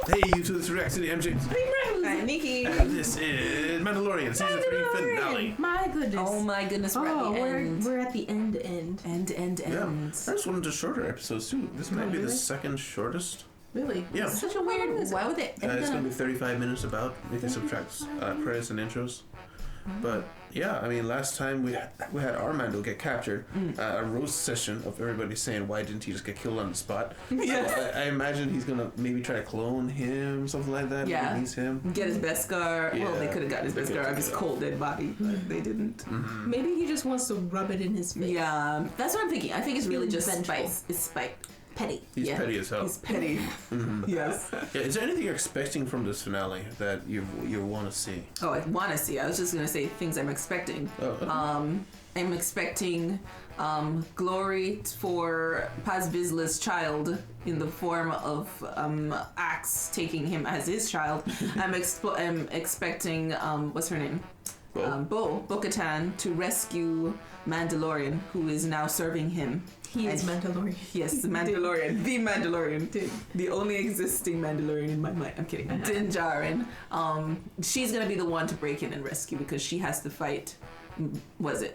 Hey, you two, this is React City. I'm James. I'm Nikki. And this is Mandalorian, season 3 finale. My goodness. Oh my goodness, we're at the end. We're at the end. Yeah. I just wanted to shorter episodes too. This might be the second shortest. Really? Yeah. It's such a weird. Why would they? It's going to be 35 minutes about. We can subtract credits and intros. But yeah, I mean, last time we had our Mando get captured, a roast session of everybody saying, why didn't he just get killed on the spot? Yeah. So I imagine he's going to maybe try to clone him, something like that. Yeah. Release him. Get his Beskar. Yeah. Well, they could have got his Beskar of his cold dead body, but they didn't. Mm-hmm. Maybe he just wants to rub it in his face. Yeah, that's what I'm thinking. I think it's really just Vengeful. spite. It's spite. Petty. He's petty as hell. He's petty. Mhm. Yes. Yeah, is there anything you're expecting from this finale that you want to see? Oh, I want to see. I was just gonna say things I'm expecting. Oh, okay. I'm expecting glory for Paz Vizsla's child in the form of Axe taking him as his child. I'm expecting what's her name? Bo-Katan to rescue Mandalorian, who is now serving him. He is Mandalorian. Yes, the Mandalorian. The Mandalorian. The only existing Mandalorian in my mind. I'm kidding. Din Djarin. She's going to be the one to break in and rescue because she has to fight,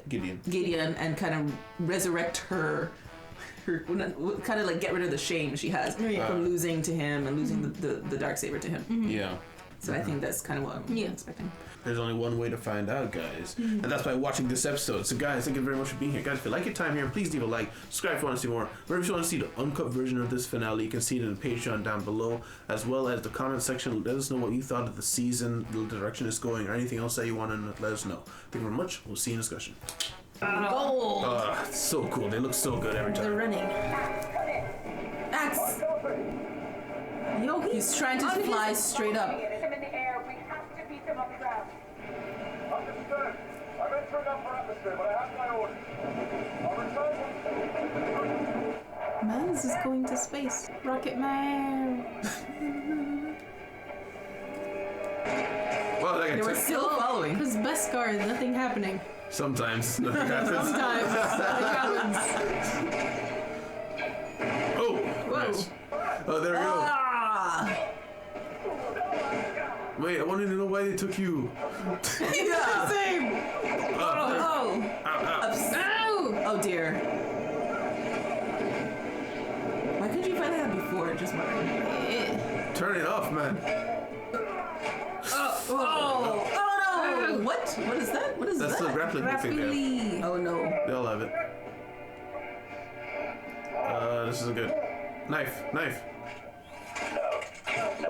Gideon and kind of resurrect her kind of like get rid of the shame she has from losing to him and losing the Darksaber to him. Yeah. So I think that's kind of what I'm expecting. There's only one way to find out, guys. And that's by watching this episode. So, guys, thank you very much for being here. Guys, if you like your time here, please leave a like. Subscribe if you want to see more. Remember, if you want to see the uncut version of this finale, you can see it in the Patreon down below, as well as the comment section. Let us know what you thought of the season, the direction it's going, or anything else that you want to let us know. Thank you very much. We'll see you in discussion. Gold. It's so cool. They look so good every They're time. running. Axe! Yo, he's trying to fly straight up. Him in the air. We have to beat them up ground. Understood. I'm entering upper atmosphere, but I have my orders. I'll return. Mans is going to space. Rocket Man. Well, They were still following. Because Beskar is nothing happening. sometimes nothing happens. Sometimes nothing happens. Oh, Whoa. nice. Oh, there we go. Ah! Wait, I wanted to know why they took you. Yeah. Same. Oh. Ow, ow. Ow. Oh dear. Why couldn't you find that before? Just wondering. Turn it off, man. Oh no! What? What is that? What is That's the that? grappling hook thing there. Rapidly. Oh no. They all have it. This isn't good. Knife.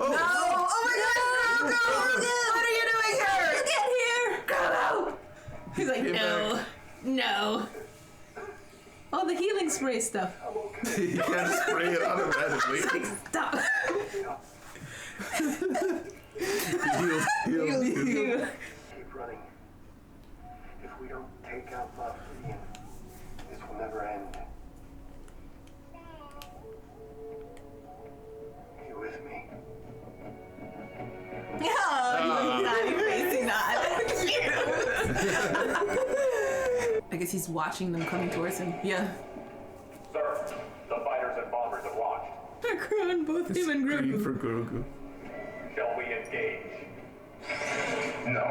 Oh! No! Oh my god! No! What are you doing here? Get here! Come out! He's like, Get no. No. Oh, the healing spray stuff. You can't spray it automatically. Stop. Heal. Keep running. If we don't take out MacLeod, this will never end. You with me? I guess he's watching them coming towards him. Yeah. Sir, the fighters and bombers have launched. Crown both him and Green Grogu. for Grogu. Shall we engage? No.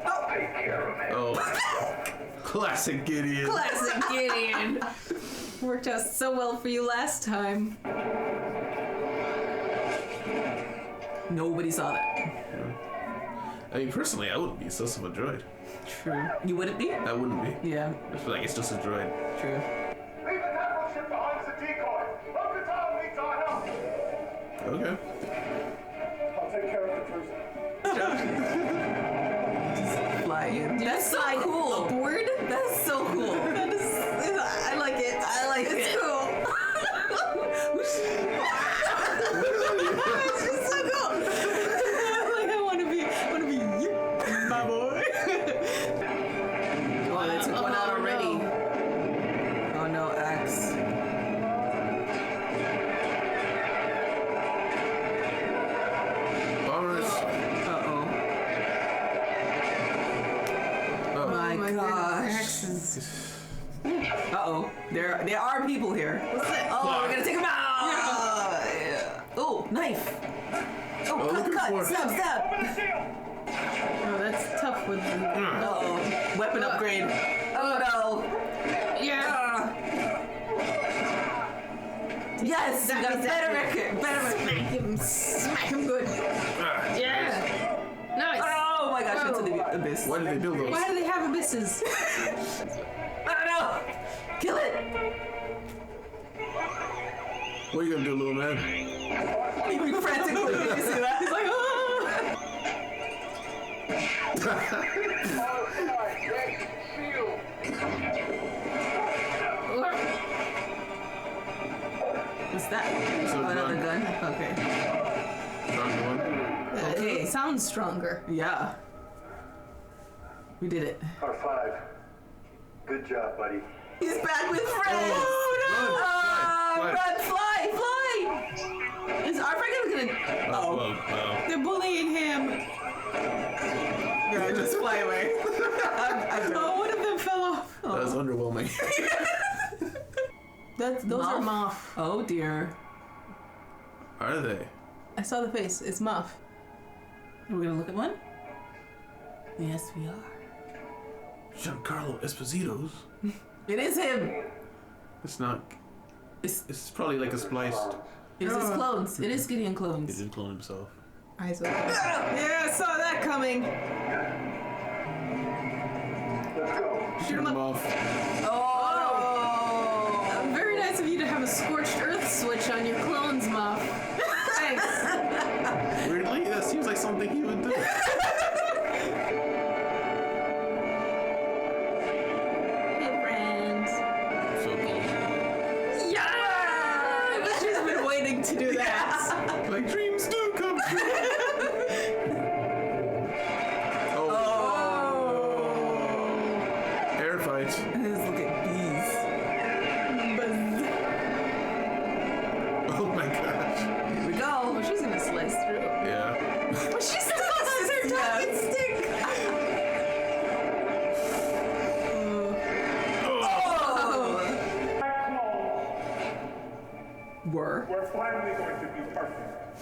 I'll take care of it. Oh. Classic Gideon. Classic Gideon. Worked out so well for you last time. Nobody saw that. I mean, personally, I wouldn't be so of a droid. True. You wouldn't be? I wouldn't be. Yeah. I feel like it's just a droid. True. Leave the capital ship behind as a decoy. Bo-Katan needs our help. Okay. I'll take care of the cruiser. Fly in. That's so cool. Upward? That's so cool. That is, I like it. I like it. It's cool. It's just so cool. Like I want to be you, my boy. Oh, they took one out already. No. Oh no, Axe. Bombers. Uh-oh. Oh. My gosh. Uh-oh. There are people here. What's that? Oh, we're gonna take them out! Yeah. Oh, knife. Oh, looking cut, for- stab, stab. Open the seal! Oh, that's tough with the... Uh-oh. Weapon upgrade. Oh no. Yeah. Yes, you got a better record. Better record. Smack him good. Ah, Yeah. Nice. Oh my gosh, into the abyss. Why did they build those? Why do they have abysses? Oh no. Kill it. What are you gonna do, little man? Even frantically. Did you see that? He's like, oh. All inside, yes, seal! What's that? So Oh, another gun? Okay. Stronger one. Okay. It sounds stronger. Yeah. We did it. R5. Good job, buddy. He's back with friends. Oh, Run, fly, fly. Is our friend gonna? Oh. They're bullying him. Girl, just fly away. Oh, one of them fell off. That was underwhelming. Those are Moff. Oh dear. Are they? I saw the face. It's Moff. We're gonna look at one? Yes, we are. Giancarlo Esposito's. It is him. It's not. It's probably like a spliced. his clones. It is Gideon He clones. didn't clone himself. Eyes open. Yeah, I saw that coming. Let's go. Shoot him off. Oh. Very nice of you to have a scorched earth switch on your clones, Moff. Thanks. Weirdly, that seems like something he would do. Hey, friends. So cool. Yeah! She's been waiting to do that. Like dreams do come true. Oh. Air fight. Let's look at bees. Oh my gosh. Here we go. Oh, she's gonna slice through. Yeah. But she still has her talking stick. Were. We're finally going to be perfect.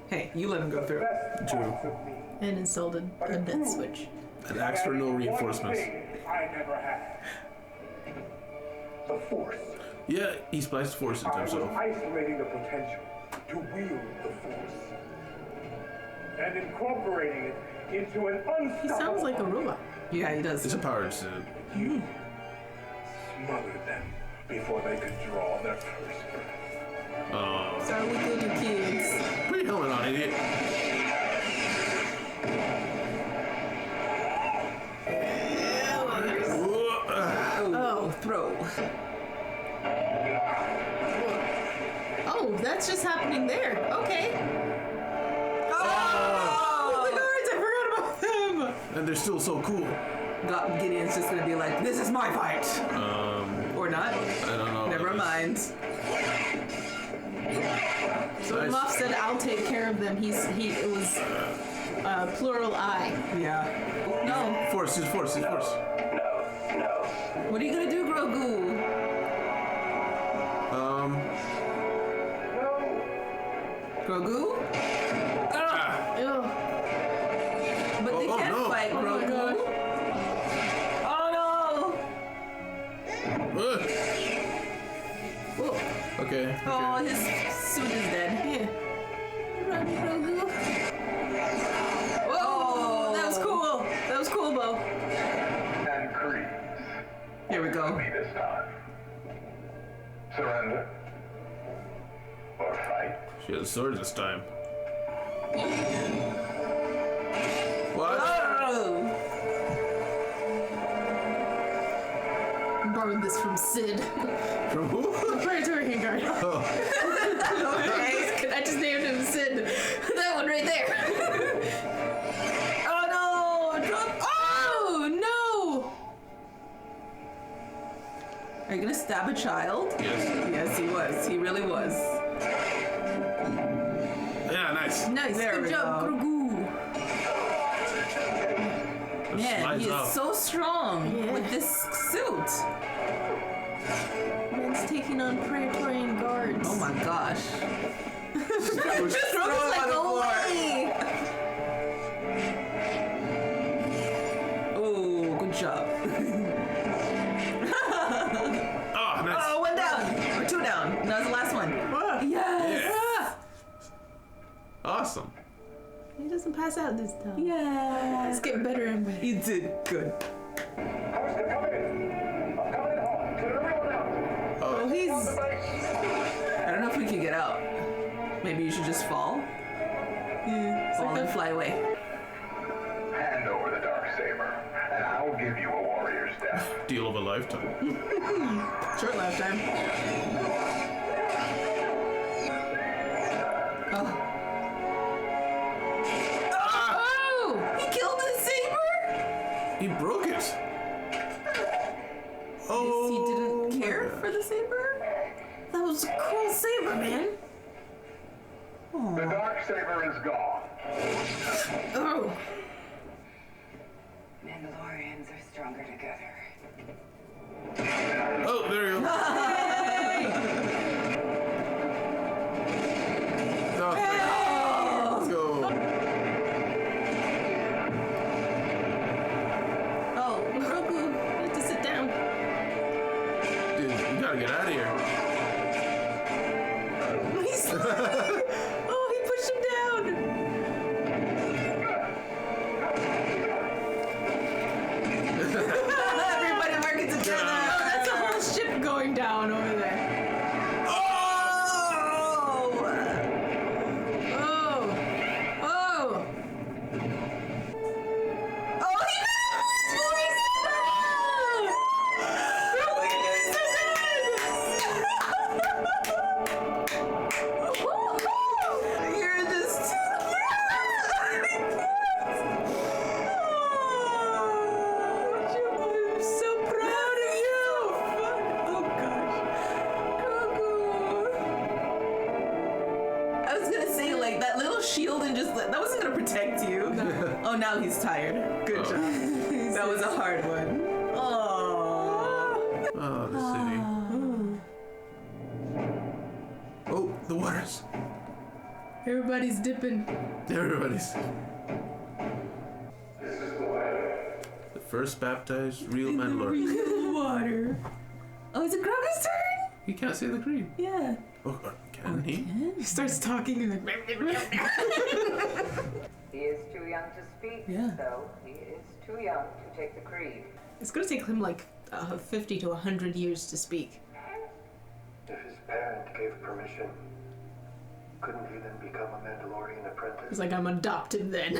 Hey, you let him go through. Best True. parts of me. And installed a death switch. And asked for no One reinforcements. thing I never had. The Force. Yeah, he spliced force into I was himself. isolating the potential to wield the Force. And incorporating it into an unstoppable... He sounds like a robot. Yeah, he does. It's a powered suit. You smothered them before they could draw their first breath. Oh. So we go to kids. Put your helmet on, idiot. Oh, throw. Oh, that's just happening there. Okay. Oh! The guards, I forgot about them. And they're still so cool. Gideon's just gonna be like, this is my fight. Or not. I don't know. Never mind. So when Moff said, "I'll take care of them," it was plural I. Yeah. No. Force, use force, use force. What are you gonna do, Grogu? Grogu? Ah. Ew. But they oh, can't no. fight Oh my Grogu. God. Oh Ugh. Whoa. Okay. no! Oh, okay. his suit is dead. Yeah. Run, Grogu. Whoa. Oh. That was cool. That was cool, Bo. And Creed. Here we go. Me this time. Surrender. Or fight. She has a sword this time. What? Oh. Borrowed this from Sid. From who? Praetorian Guard. Oh. I just named him Sid. That one right there. Oh no! Drop. Oh no! Are you gonna stab a child? Yes. Yes, he was. He really was. Yeah, nice. Nice. There Good we job, go. Grogu. Man, Slides he is out. so strong Yeah. with this suit. Man's taking on Praetorian Guards. Oh my gosh. Just Throw him like, on the oh floor. Awesome. He doesn't pass out this time. Yeah. It's getting better and better. You did good. Harrison, come in. I'm coming home. Clear everyone out. Oh, he's. I don't know if we can get out. Maybe you should just fall. Yeah, Fall and fly away. Hand over the Darksaber, and I'll give you a warrior's death. Deal of a lifetime. short lifetime. Oh. Oh! He killed the saber? He broke it. Oh. He didn't care for the saber? That was a cool saber, man. The Darksaber is gone. Oh! Mandalorians are stronger together. Oh, there you go. Oh, let's go. Oh, Grogu, you have to sit down. Dude, we gotta get out of here. He's oh, he pushed him down. Everybody working together. Oh, that's a whole ship going down over there. Oh! Oh! Oh! Oh, he knows! You're just too I'm so proud of you! Oh gosh. Grogu. I was gonna say, like, that little shield and just, that wasn't gonna protect you. Oh, now he's tired. Good job. That was a hard one. Oh. Oh, the city. Oh, the waters. Everybody's dipping. Everybody's. The first baptized real Mandalorian. Water. Oh, is it Grogu's turn? He can't say the creed. Yeah. Oh, can he? He starts talking and like. He is too young to speak, Yeah. though. He is too young to take the creed. It's gonna take him like 50 to 100 years to speak. If his parent gave permission, couldn't he then become a Mandalorian apprentice? He's like, I'm adopted then.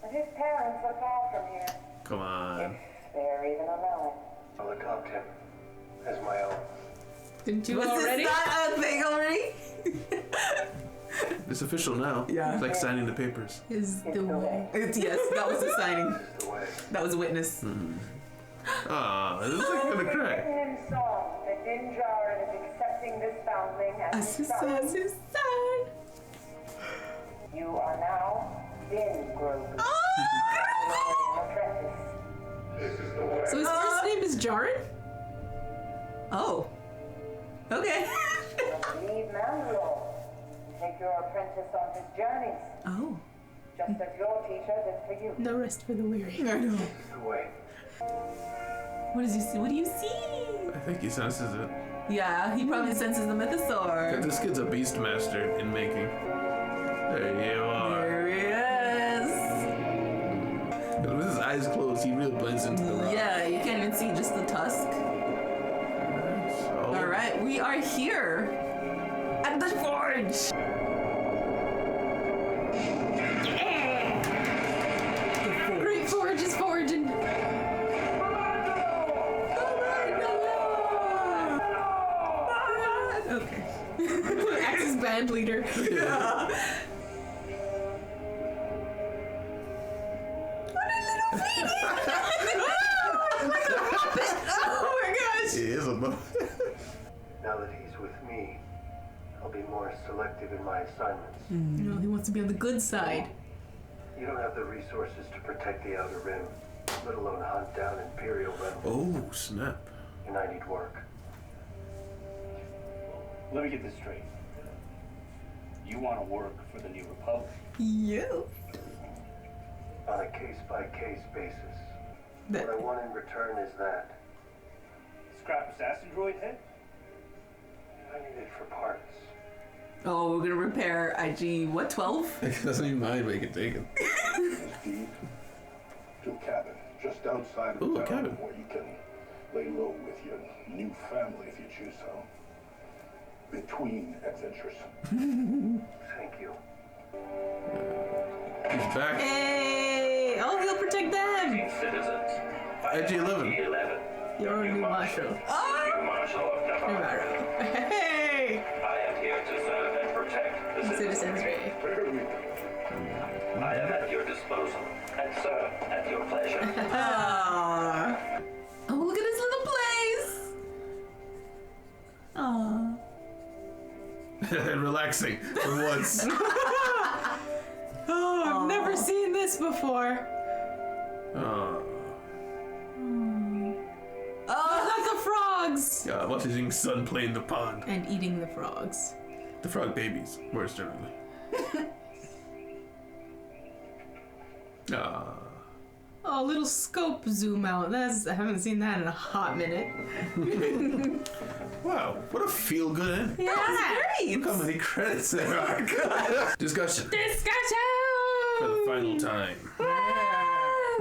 But his parents are far from here. Come on. They're even allowing. I'll adopt him as my own. Didn't you Was already? this not a thing already? It's official now. Yeah. It's like signing the papers. Is the way. Yes, that was a signing. This is the way. That was a witness. Ah, this is like gonna cry. Written in song that Din Djarin is accepting this foundling as his son. As his son. You are now Din Grogu, apprentice. This is the way. So his first name is Jaren? Oh. Okay. Leave Mandalore. Take your apprentice on his journeys, Oh. just as your teacher did for you. No rest for the weary. I know. This is the way. What does he see? What do you see? I think he senses it. Yeah, he probably senses the mythosaur. This kid's a beast master in making. There you are. There he is. With his eyes closed, he really blends into the rock. Yeah, you can't even see just the tusk. So, All right, we are here at the forge. Great Forge is forging. Okay. Axe is band leader. Oh my gosh. He is a mo- Now that he's with me, I'll be more selective in my assignments. No, he wants to be on the good side. You don't have the resources to protect the Outer Rim, let alone hunt down Imperial rebels. Oh, snap. And I need work. Let me get this straight. You want to work for the New Republic? Yeah. On a case-by-case basis. That- What I want in return is that. Scrap assassin droid head? I need it for parts. Oh, we're gonna repair IG, what, 12? It doesn't even mind, but you can take it. This deed to a cabin just outside of Ooh, a town cabin. where you can lay low with your new family if you choose so. Between adventures. Thank you. He's back. Hey! Oh, he'll protect them! Citizens. IG-11. 11. You're a new marshal. New Marshal of Navarre. Hey! I am here to serve and protect the citizens. Citizens Ray. I am at your disposal and serve at your pleasure. Aww. Oh, look at his little place. Aww. Relaxing for once. Oh, I've never seen this before. Oh. Oh, look, the frogs! Yeah, watching son play in the pond. And eating the frogs. The frog babies, more generally. Ah. Oh, little scope zoom out. I haven't seen that in a hot minute. Wow, what a feel good end. Yeah, Yeah. Look how many credits there are. Discussion Discussion! for the final time.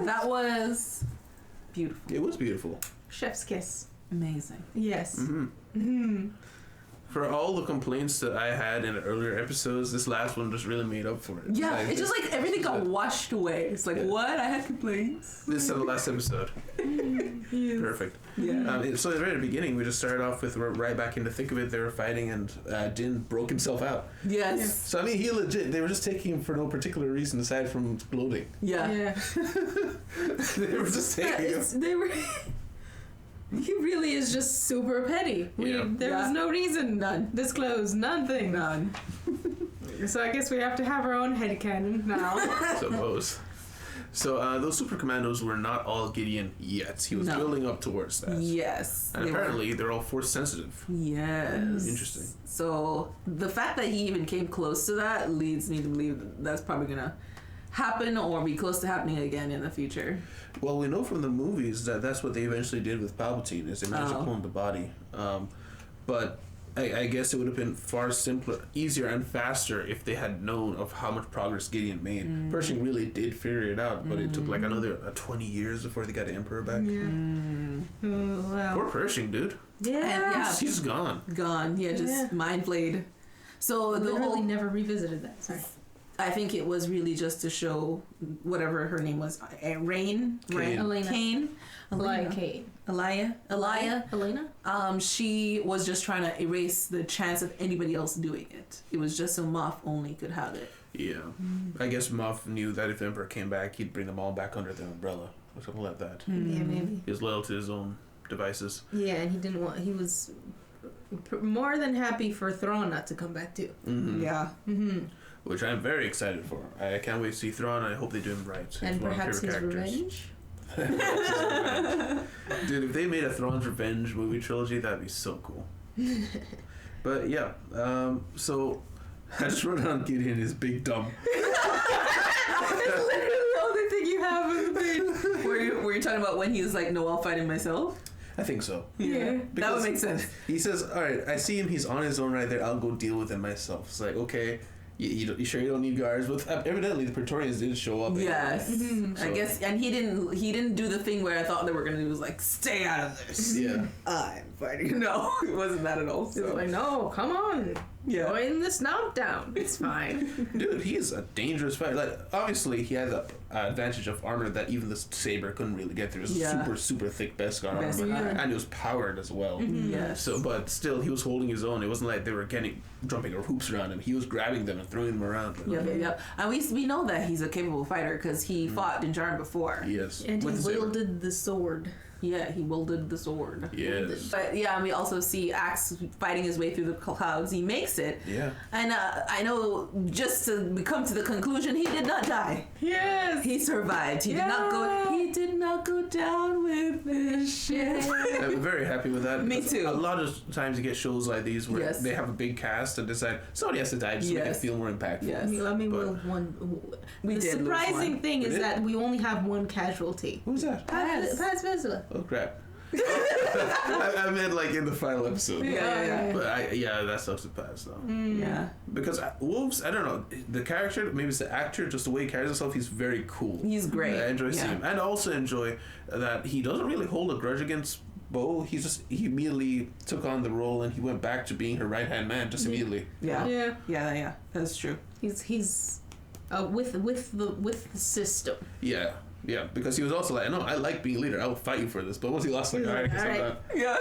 that was beautiful. It was beautiful. Chef's kiss. Amazing. Yes. For all the complaints that I had in the earlier episodes, this last one just really made up for it. Yeah, Like, it's just like everything got washed away. It's like, Yeah. what? I had complaints. This is the last episode. Perfect. Yeah. So at the very beginning, we just started off with right back in the thick of it. They were fighting, and Din broke himself out. Yes. So I mean, he legit. They were just taking him for no particular reason aside from exploding. Yeah. Yeah. They were just taking him. They were. He really is just super petty. Yeah. There was no reason. None. Disclosed. Nothing. None. So I guess we have to have our own headcanon now. Suppose. So those super commandos were not all Gideon yet. He was No. building up towards that. Yes. And they were. apparently they're all force sensitive. Yes. Interesting. So the fact that he even came close to that leads me to believe that that's probably gonna happen or be close to happening again in the future. Well, we know from the movies that that's what they eventually did with Palpatine, is they managed to Oh. clone the body. But I guess it would have been far simpler, easier, and faster if they had known of how much progress Gideon made. Pershing really did figure it out, but it took like another 20 years before they got the Emperor back. Oh, wow. Poor Pershing, dude. Yeah. And yeah, He's gone. gone. Yeah, just Yeah. mind flayed. So the Literally whole, never revisited that. Sorry. I think it was really just to show whatever her name was, Rain, Kane. Elena. Kane, Like Kate. Elia. Elena? She was just trying to erase the chance of anybody else doing it. It was just so Moff only could have it. Yeah. I guess Moff knew that if the Emperor came back, he'd bring them all back under the umbrella, or something like that. Yeah, maybe. He was loyal to his own devices. Yeah, and he was more than happy for Thrawn not to come back too. Yeah. Which I'm very excited for. I can't wait to see Thrawn, and I hope they do him right. He's And one of my perhaps favorite his characters. revenge. Dude, if they made a Thrawn's Revenge movie trilogy, that'd be so cool. But yeah, so I just wrote down Gideon is big dumb. That's literally the only thing you have on the page. Were you talking about when he was like, no, I'll fight him myself? I think so. Yeah. That would Because make sense. He says, all right, I see him, he's on his own right there, I'll go deal with him myself. It's like, okay, you sure you don't need guards? But evidently the Praetorians did show up. Yes. So- I guess, and he didn't do the thing where I thought they were gonna do, was like, stay out of this. Yeah. I'm fighting. No, it wasn't that at all. It's So. like, no, come on. Yeah. Join the stomp down. It's fine. Dude, he is a dangerous fighter. Like, obviously, he had the advantage of armor that even the saber couldn't really get through. It was Yeah. super, super thick Beskar armor, Beskar. Yeah. and it was powered as well. Yes. So, but still, he was holding his own. It wasn't like they were jumping or hoops around him. He was grabbing them and throwing them around. Yeah. And we know that he's a capable fighter because he fought in Jarn before. Yes. And he With the saber. wielded the sword. Yeah, he wielded the sword. Yes. But yeah, and we also see Axe fighting his way through the clouds. He makes it. Yeah. And I know, just to come to the conclusion, he did not die. Yes. He survived. He did not go down with the ship. I'm very happy with that. Me because too. A lot of times you get shows like these where Yes. they have a big cast and decide somebody has to die just to make it Yes. feel more impactful. Yes. I mean, But- the did lose surprising one. thing We is did? that we only have one casualty. Who's that? Paz Vizsla. Oh crap. I meant like in the final episode. Yeah. But that sucks to pass though. Yeah. Because Wolves, I don't know, the character, maybe it's the actor, just the way he carries himself, he's very cool. He's great. I enjoy seeing him. And I also enjoy that he doesn't really hold a grudge against Bo. He immediately took on the role and he went back to being her right hand man just immediately. Yeah. That's true. He's with the system. Yeah, because he was also like, no, I like being a leader. I will fight you for this. But once he lost, like, all right, I guess I'm done. Yeah.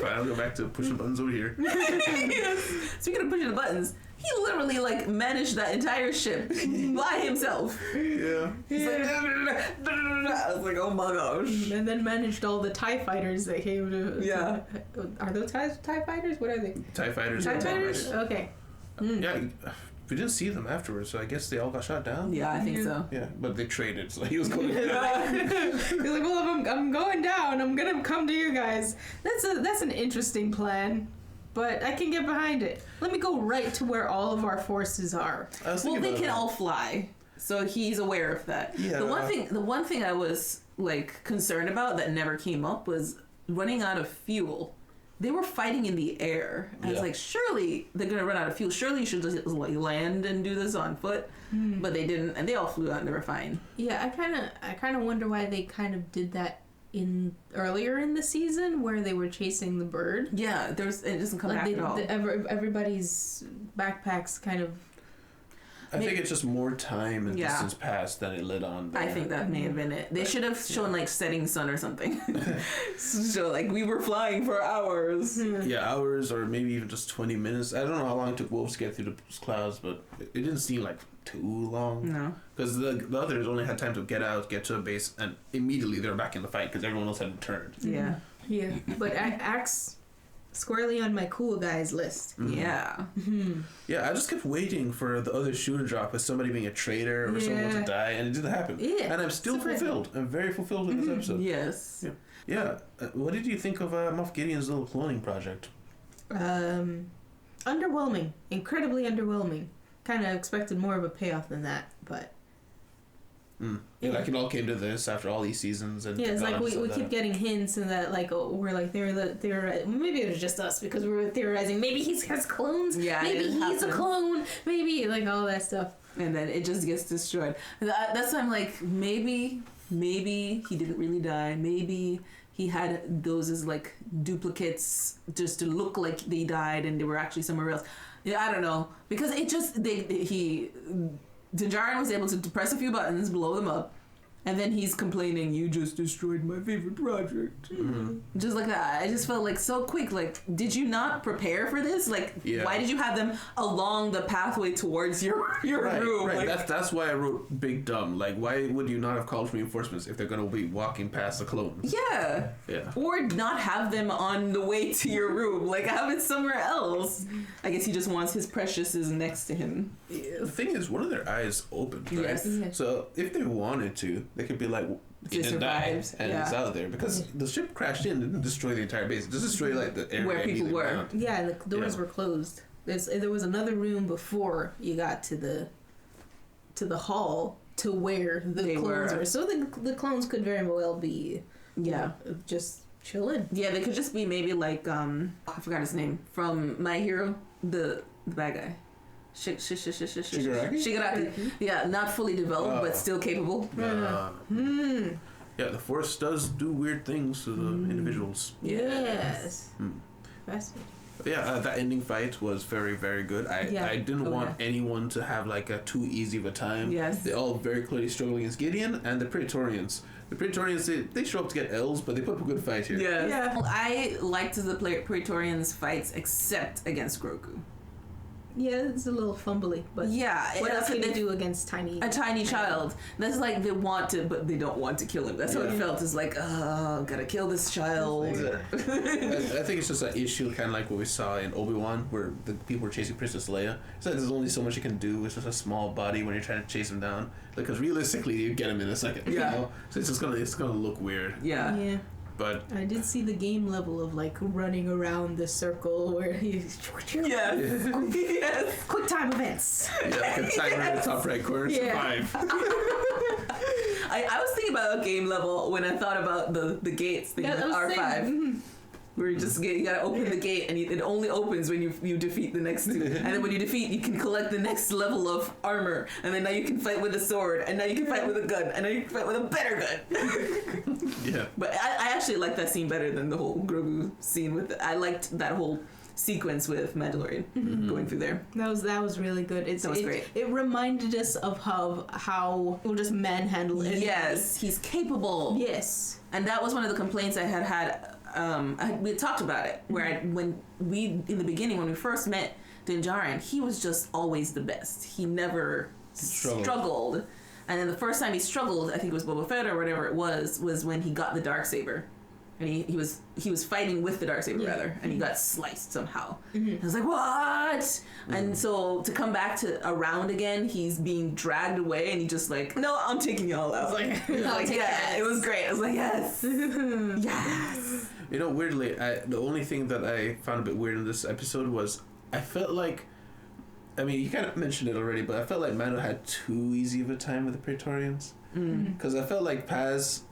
Fine, I'll go back to pushing buttons over here. Yes. Speaking of pushing the buttons, he literally like managed that entire ship by himself. Yeah. He's like, I was like, oh my gosh. And then managed all the TIE fighters that came to. Yeah. Are those TIE fighters? What are they? TIE fighters. TIE fighters? Okay. Yeah, we didn't see them afterwards, so I guess they all got shot down. Yeah, I think so. Yeah, but they traded, so he was going down. He's like, well, if I'm going down, I'm gonna come to you guys. That's an interesting plan, but I can get behind it. Let me go right to where all of our forces are. Well, they can all fly, so he's aware of that. Yeah. The one thing I was like concerned about that never came up was running out of fuel. They were fighting in the air. I was like, surely they're gonna run out of fuel. Surely you should just like land and do this on foot. But they didn't, and they all flew out and they were fine. Yeah, I kind of wonder why they kind of did that earlier in the season where they were chasing the bird. Yeah, it doesn't come back at all. Everybody's backpacks kind of. I think it's just more time and distance passed than it lit on. I think that may have been it. They should have shown like setting sun or something. So like we were flying for hours. Yeah, hours or maybe even just 20 minutes. I don't know how long it took Wolves to get through the clouds, but it didn't seem like too long. No. Because the others only had time to get out, get to a base, and immediately they were back in the fight because everyone else had turned. Yeah. Yeah, but Axe squarely on my cool guys list. Yeah. Yeah, I just kept waiting for the other shoe to drop with somebody being a traitor or someone to die, and it didn't happen. Yeah, and I'm still fulfilled. I'm very fulfilled with this episode. Yes. Yeah. What did you think of Moff Gideon's little cloning project? Underwhelming. Incredibly underwhelming. Kind of expected more of a payoff than that, but... Yeah, like it all came to this after all these seasons, and it's like we keep getting hints, and that like we're like they're maybe it was just us because we were theorizing maybe he has clones, maybe he's a clone, maybe like all that stuff, and then it just gets destroyed. That's why I'm like maybe he didn't really die. Maybe he had those as like duplicates just to look like they died and they were actually somewhere else. Yeah, I don't know, because it just Dinjarin was able to press a few buttons, blow them up, and then he's complaining, you just destroyed my favorite project. Just like that. I just felt like so quick. Like, did you not prepare for this? Like, why did you have them along the pathway towards your room? Right. Like, That's why I wrote Big Dumb. Like, why would you not have called reinforcements if they're going to be walking past the clones? Yeah. Or not have them on the way to your room. Like, have it somewhere else. I guess he just wants his preciouses next to him. The thing is, one of their eyes opened, right? Yes. So if they wanted to, they could be like, it survives and it's out there, because the ship crashed in and didn't destroy the entire base. It just destroyed like the area where people were. Around. Yeah, the doors were closed. There was another room before you got to the hall to where the clones were. So the clones could very well be just chilling. Yeah, they could just be maybe like I forgot his name from My Hero, the bad guy. Shigaraki. Yeah, not fully developed, but still capable. Yeah, the Force does do weird things to the individuals. Yes. Fascinating. Yeah, that ending fight was very, very good. I didn't want anyone to have like a too easy of a time. Yes. They all very clearly struggle against Gideon and the Praetorians. The Praetorians, they show up to get L's, but they put up a good fight here. Yeah. Well, I liked the Praetorians fights except against Grogu. Yeah, it's a little fumbly, but what else can they do against a tiny child? That's like they want to, but they don't want to kill him. That's how it felt. It's like, gotta kill this child. I think it's just an issue, kind of like what we saw in Obi-Wan, where the people were chasing Princess Leia. It's like there's only so much you can do with just a small body when you're trying to chase him down. Because realistically, you get him in a second. Yeah. You know? So it's gonna look weird. Yeah. But I did see the game level of like running around the circle where he's quick time events. Yeah, like a timer in the top right corner. Survive. I was thinking about a game level when I thought about the gates thing with R5. Where you gotta open the gate, and it only opens when you defeat the next two. And then when you defeat, you can collect the next level of armor, and then now you can fight with a sword, and now you can fight with a gun, and now you can fight with a better gun. Yeah. But I actually like that scene better than the whole Grogu scene I liked that whole sequence with Mandalorian going through there. That was really good. That was great. It reminded us of how we'll just manhandle it. Yes, he's capable. Yes. And that was one of the complaints I had. We had talked about it when we in the beginning when we first met Din Djarin, he was just always the best. He never struggled. And then the first time he struggled, I think it was Boba Fett or whatever it was when he got the Darksaber. And he was fighting with the Darksaber rather, and he got sliced somehow. I was like, what? And so to come back to around again, he's being dragged away, and he just like, no, I'm taking y'all out. Like, yeah, it was great. I was like, yes, yes. You know, weirdly, the only thing that I found a bit weird in this episode was I felt like, I mean, you kind of mentioned it already, but I felt like Mando had too easy of a time with the Praetorians. Because I felt like Paz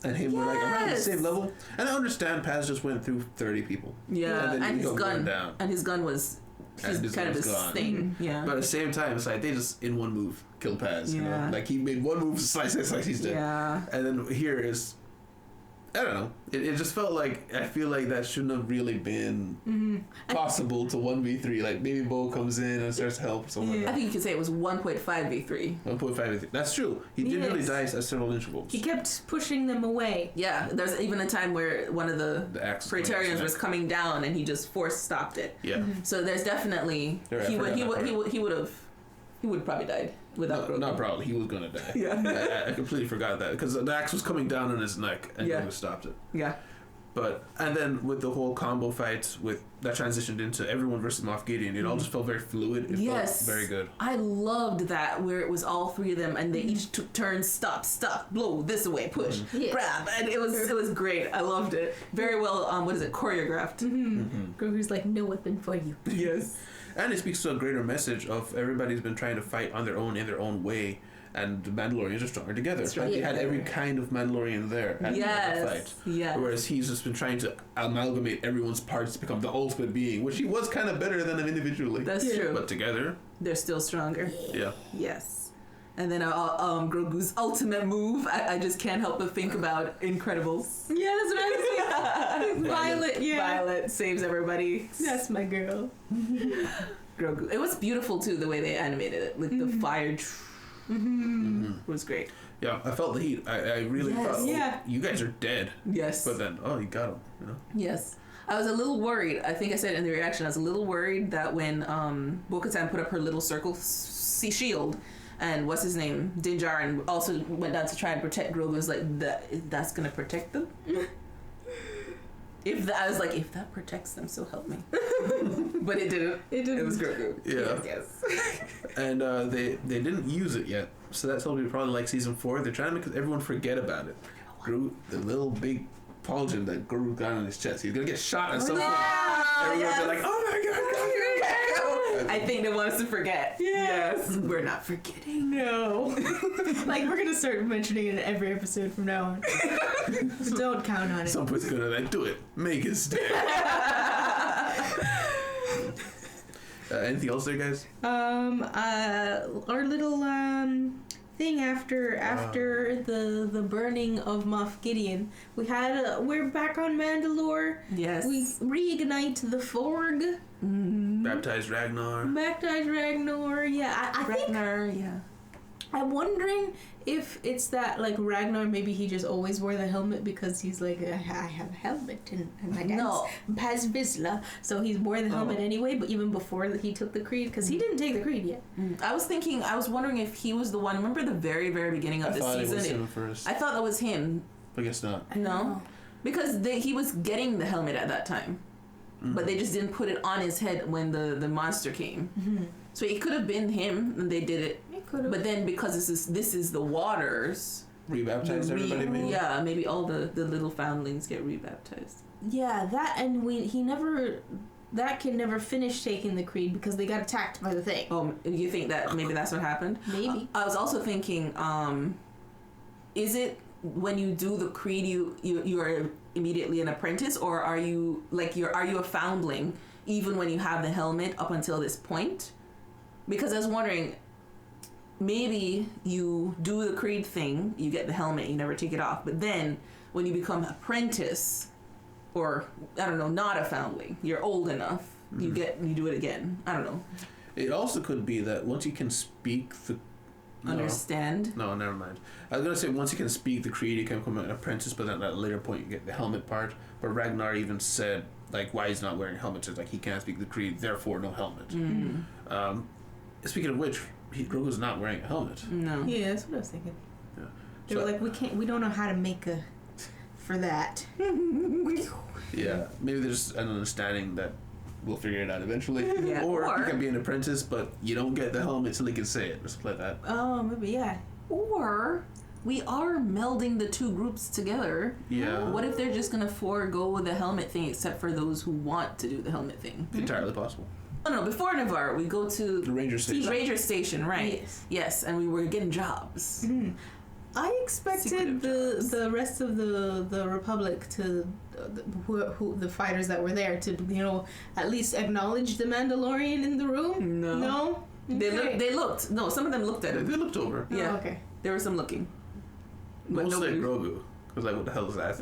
and him were like around the same level. And I understand Paz just went through 30 people. Yeah, and his gun. Down. And his gun was kind of his thing. Yeah. But at the same time, it's like they just, in one move, killed Paz. You know? Like he made one move, slice, he's dead. Yeah. And then here is, I don't know. It just felt like, I feel like that shouldn't have really been possible to 1v3. Like maybe Bo comes in and starts to help or something like that. I think you could say it was 1.5v3. 1.5v3. That's true. He did really die at several intervals. He kept pushing them away. Yeah, there's even a time where one of the Praetorians was coming down and he just stopped it. Yeah. So there's definitely, he would probably died without Grogu. Not probably. He was gonna die. Yeah. I completely forgot that because the axe was coming down on his neck and Grogu stopped it. Yeah. But and then with the whole combo fight with that transitioned into everyone versus Moff Gideon, it all just felt very fluid. It felt very good. I loved that where it was all three of them and they each took turns, stop, blow this away, push, grab, and it was great. I loved it. Very well. What is it? Choreographed. Grogu's like, no weapon for you. Yes. And it speaks to a greater message of everybody's been trying to fight on their own in their own way. And the Mandalorians are stronger together. Right. Like they had every kind of Mandalorian there at the fight. Yeah. Whereas he's just been trying to amalgamate everyone's parts to become the ultimate being, which he was kind of better than them individually. That's true. But together, they're still stronger. Yeah. Yes. And then Grogu's ultimate move, I just can't help but think about Incredibles. Yeah, that's what I was thinking. Violet, Violet saves everybody. That's my girl. Grogu. It was beautiful too, the way they animated it, with the fire. It was great. Yeah, I felt the heat. I really thought, you guys are dead. Yes. But then, you got him. You know. Yes. I was a little worried. I think I said in the reaction, I was a little worried that when Bo-Katan put up her little circle shield, and what's his name, Din Djarin also went down to try and protect Grogu. Was like, that's gonna protect them. I was like, if that protects them, so help me. But it didn't. It was Grogu. Yeah. Yes. And they didn't use it yet, so that's probably like season 4. They're trying to make everyone forget about it. Grogu, the little big pauldron that Grogu got on his chest, he's gonna get shot at some point. Everyone's like, oh my god, Grogu. I think they want us to forget. Yes. We're not forgetting. No. Like, we're gonna start mentioning it in every episode from now on. So don't count on it. Someone's gonna do it. Make it stay. Anything else there, guys? Our little thing after the burning of Moff Gideon, we're back on Mandalore. Yes. We reignite the Forg. Baptize Ragnar. Yeah, I think. Yeah. I'm wondering if it's that, like, Ragnar, maybe he just always wore the helmet because he's like, I have a helmet and my dad's Paz Vizsla, so he wore the helmet anyway, but even before he took the creed, because he didn't take the creed yet. I was wondering if he was the one. Remember the very, very beginning of the season? I thought it was him first. I thought that was him. I guess not. No? Because he was getting the helmet at that time. But they just didn't put it on his head when the monster came. So it could have been him, and they did it. It could have. But then because this is the waters, rebaptized everybody. Maybe. Yeah, maybe all the little foundlings get rebaptized. Yeah, that that kid never finished taking the creed because they got attacked by the thing. Oh, you think that maybe that's what happened? Maybe. I was also thinking, is it when you do the creed you're immediately an apprentice, or are you a foundling even when you have the helmet up until this point? Because I was wondering, maybe you do the creed thing, you get the helmet, you never take it off, but then when you become apprentice, or I don't know, not a foundling, you're old enough, you do it again. I don't know. It also could be that once you can speak the understand. No, never mind. I was gonna say once you can speak the creed, you can become an apprentice, but then at a later point you get the helmet part. But Ragnar even said like why he's not wearing helmets. It's like he can't speak the creed, therefore no helmet. Speaking of which, Grogu's not wearing a helmet. No. Yeah, that's what I was thinking. Yeah. They were like, we don't know how to make a for that. Yeah, maybe there's an understanding that we'll figure it out eventually. Yeah. Or you can be an apprentice, but you don't get the helmet till he can say it, or something like that. Oh, maybe, yeah. Or we are melding the two groups together. Yeah. What if they're just gonna forego the helmet thing, except for those who want to do the helmet thing? Entirely possible. Oh no! Before Navarre, we go to The Ranger Station. Ranger Station, right? Yes. Yes, and we were getting jobs. I expected the rest of the Republic to who the fighters that were there to at least acknowledge the Mandalorian in the room. No. Okay. They looked. No, some of them looked at They him. looked over. Yeah. Oh, okay. There was some looking. But Mostly nobody. Grogu. Because like, what the hell is that?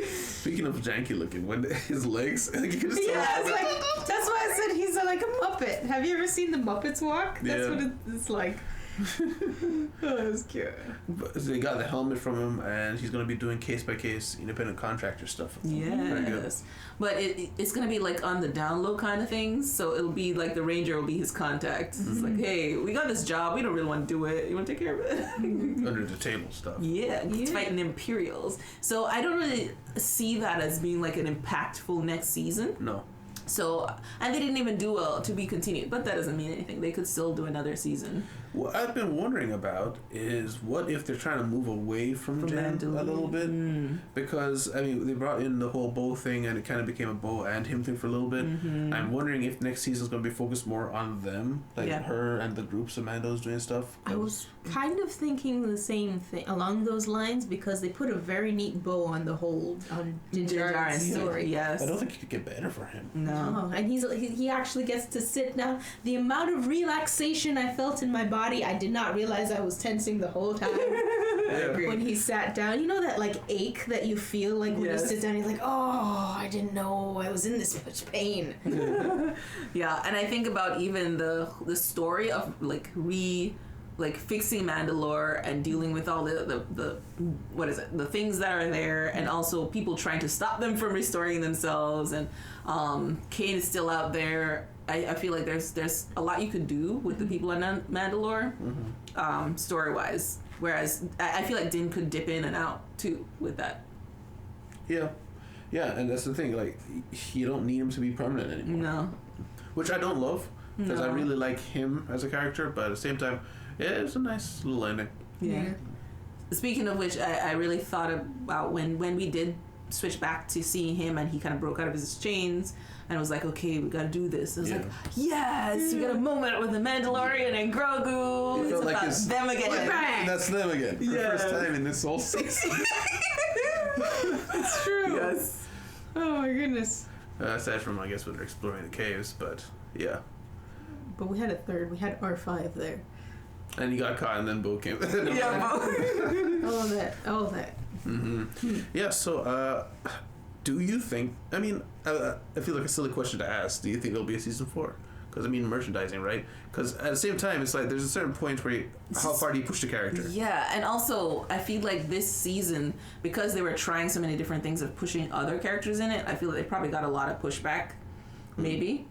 Speaking of janky looking, when his legs, like you can just Yeah, tell. it's like, that's why I said he's like a Muppet. Have you ever seen the Muppets walk? That's Yeah. what it's like. Oh, it was cute. But they got the helmet from him, and he's going to be doing case by case independent contractor stuff. Very good. Yes, but it's gonna be like on the down low kind of things. So it'll be like the Ranger will be his contact. It's like, hey, we got this job. We don't really want to do it. You want to take care of it? Under the table stuff. Yeah, it's fighting Imperials. So I don't really see that as being like an impactful next season. No. So, and they didn't even do a to be continued, but that doesn't mean anything. They could still do another season. What I've been wondering about is what if they're trying to move away from Jan a little bit? Because, I mean, they brought in the whole bow thing and it kind of became a bow and him thing for a little bit. I'm wondering if next season's going to be focused more on them, like her and the groups of Mandos doing stuff. I was kind of thinking the same thing along those lines because they put a very neat bow on the whole on Din Djarin's story. Yes. I don't think it could get better for him. No. Oh, and he actually gets to sit down. The amount of relaxation I felt in my body, I did not realize I was tensing the whole time. When he sat down, you know that like ache that you feel like when you sit down, you're like, oh, I didn't know I was in this much pain. Yeah, and I think about even the story of fixing Mandalore and dealing with all the what is it, the things that are there, and also people trying to stop them from restoring themselves, and Kane is still out there. I feel like there's a lot you could do with the people on Mandalore, story wise. Whereas I feel like Din could dip in and out too with that. Yeah, and that's the thing. Like, you don't need him to be permanent anymore. No. Which I don't love because I really like him as a character, but at the same time, yeah, it's a nice little ending. Yeah. Speaking of which, I really thought about when we did switch back to seeing him and he kind of broke out of his chains and was like, okay, we gotta do this. I was like, yes, we got a moment with the Mandalorian and Grogu. It's like about them again. We're back. That's them again for the first time in this whole season. It's true. Yes. Oh my goodness. Aside from, I guess, when they're exploring the caves, but yeah. But we had a third. We had R5 there. And he got caught, and then Bo came. All of that. Yeah. So, do you think? I mean, I feel like a silly question to ask. Do you think there'll be a season 4? Because I mean, merchandising, right? Because at the same time, it's like there's a certain point where how far do you push the character? Yeah, and also I feel like this season, because they were trying so many different things of pushing other characters in it, I feel like they probably got a lot of pushback. Maybe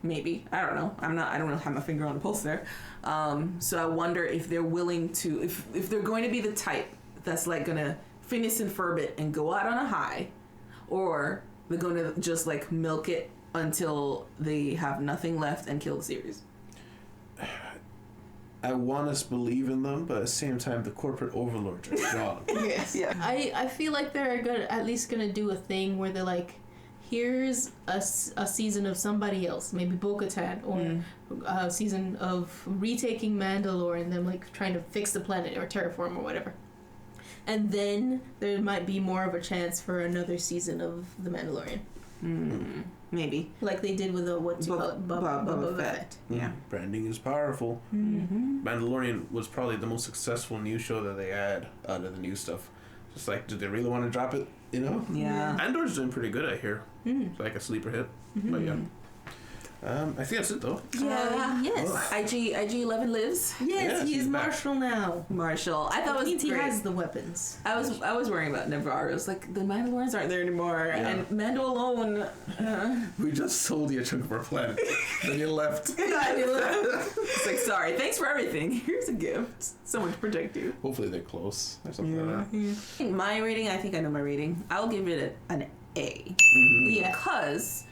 I don't know. I don't have my finger on the pulse there. So I wonder if they're willing to, if they're going to be the type that's like gonna finish and furb it and go out on a high, or they're going to just like milk it until they have nothing left and kill the series. I want us to believe in them, but at the same time, the corporate overlords are strong. Yes. Yeah. I feel like they're at least gonna do a thing where they're like, here's a season of somebody else, maybe Bo-Katan, or a season of retaking Mandalore and them like trying to fix the planet or terraform or whatever. and then there might be more of a chance for another season of The Mandalorian. Maybe. Like they did with the Boba Fett. Yeah. Branding is powerful. Mandalorian was probably the most successful new show that they had out of the new stuff. Just like, did they really want to drop it? You know? Yeah. Andor's doing pretty good, I hear. It's like a sleeper hit. But yeah. I think that's it though. Yeah. Yes. IG-11 lives. Yes, he he's is back. Marshall now. Marshall. I thought it was means he great. has the weapons. I was worrying about Navarro. It's like the Mandalorians aren't there anymore, and Mando alone. We just sold you a chunk of our planet. Then you left. It's like, sorry, thanks for everything. Here's a gift. Someone to protect you. Hopefully they're close or something like that. My rating, I think I know my rating. I'll give it an A. Because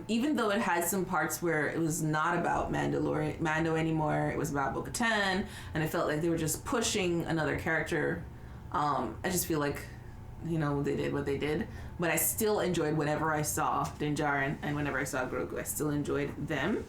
even though it had some parts where it was not about Mando anymore, it was about Bo-Katan, and I felt like they were just pushing another character. I just feel like, they did what they did. But I still enjoyed whenever I saw Din Djarin and whenever I saw Grogu. I still enjoyed them.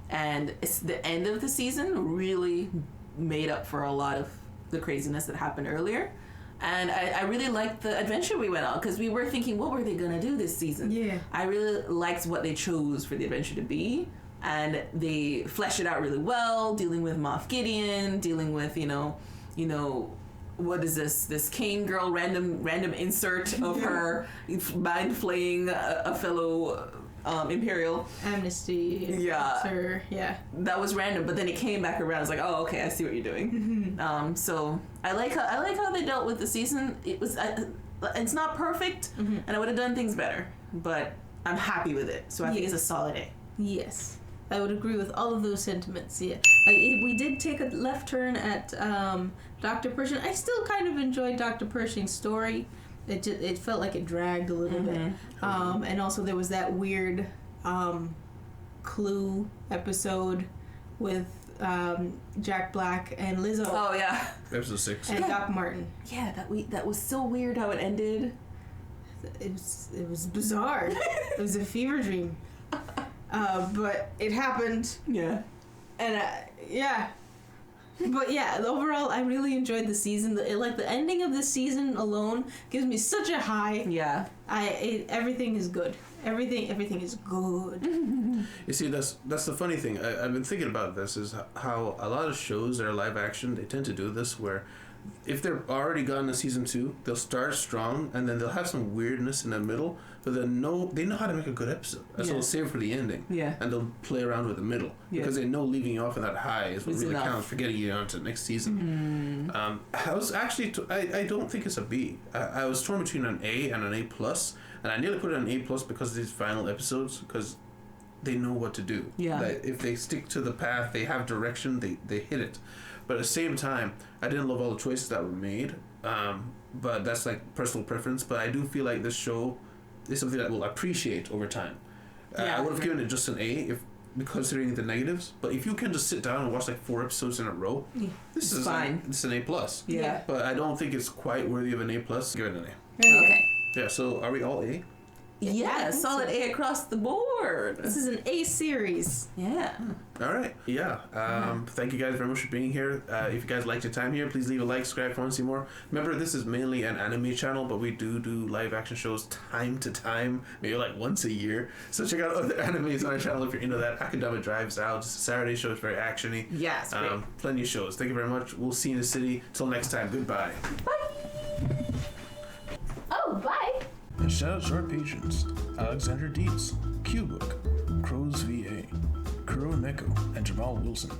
And it's the end of the season really made up for a lot of the craziness that happened earlier. And I really liked the adventure we went on, because we were thinking, what were they going to do this season? Yeah. I really liked what they chose for the adventure to be. And they fleshed it out really well, dealing with Moff Gideon, dealing with, what is this Kane girl, random insert of her mind flaying a fellow Imperial. Amnesty. Yeah. Sir. Yeah. That was random, but then it came back around. It's like, oh, okay, I see what you're doing. So I like how they dealt with the season. It was it's not perfect, and I would have done things better, but I'm happy with it. So I think it's a solid A. Yes. I would agree with all of those sentiments. Yeah, we did take a left turn at Dr. Pershing. I still kind of enjoyed Dr. Pershing's story. It felt like it dragged a little bit, and also there was that weird Clue episode with Jack Black and Lizzo. Oh yeah, episode 6. And Doc Martin. Yeah, that was so weird how it ended. It was bizarre. It was a fever dream. But it happened. Yeah. And yeah. But yeah, overall, I really enjoyed the season. The ending of this season alone gives me such a high. Yeah. Everything is good. Everything is good. You see, that's the funny thing. I've been thinking about this, is how a lot of shows that are live action, they tend to do this, where if they're already gone to season 2, they'll start strong, and then they'll have some weirdness in the middle, but they know how to make a good episode. So they'll save for the ending. Yeah. And they'll play around with the middle. Yeah. Because they know leaving you off on that high is what really counts for getting you on to the next season. I was actually, I don't think it's a B. I was torn between an A and an A+, and I nearly put it an A+ because of these final episodes, because they know what to do. Yeah. That if they stick to the path, they have direction, they hit it. But at the same time, I didn't love all the choices that were made. But that's like personal preference. But I do feel like this show is something that we'll appreciate over time. I would have given it just an A if considering the negatives. But if you can just sit down and watch like 4 episodes in a row, this is fine. It's an A+. Yeah. But I don't think it's quite worthy of an A+. Give it an A. Okay. Yeah. So are we all A? Yeah, solid A across the board. This is an A series. Yeah. All right. Yeah. Thank you guys very much for being here. If you guys liked your time here, please leave a like, subscribe if you want to see more. Remember, this is mainly an anime channel, but we do live action shows time to time, maybe like once a year. So check out other animes on our channel if you're into that. Akudama Drives Out. It's a Saturday show. It's very actiony. Yes. Plenty of shows. Thank you very much. We'll see you in the city. Till next time. Goodbye. Bye. Oh, bye. And shout out to our patrons: Alexander Dietz, Q-Book, Crows VA, Kuro Neko, and Jamal Wilson.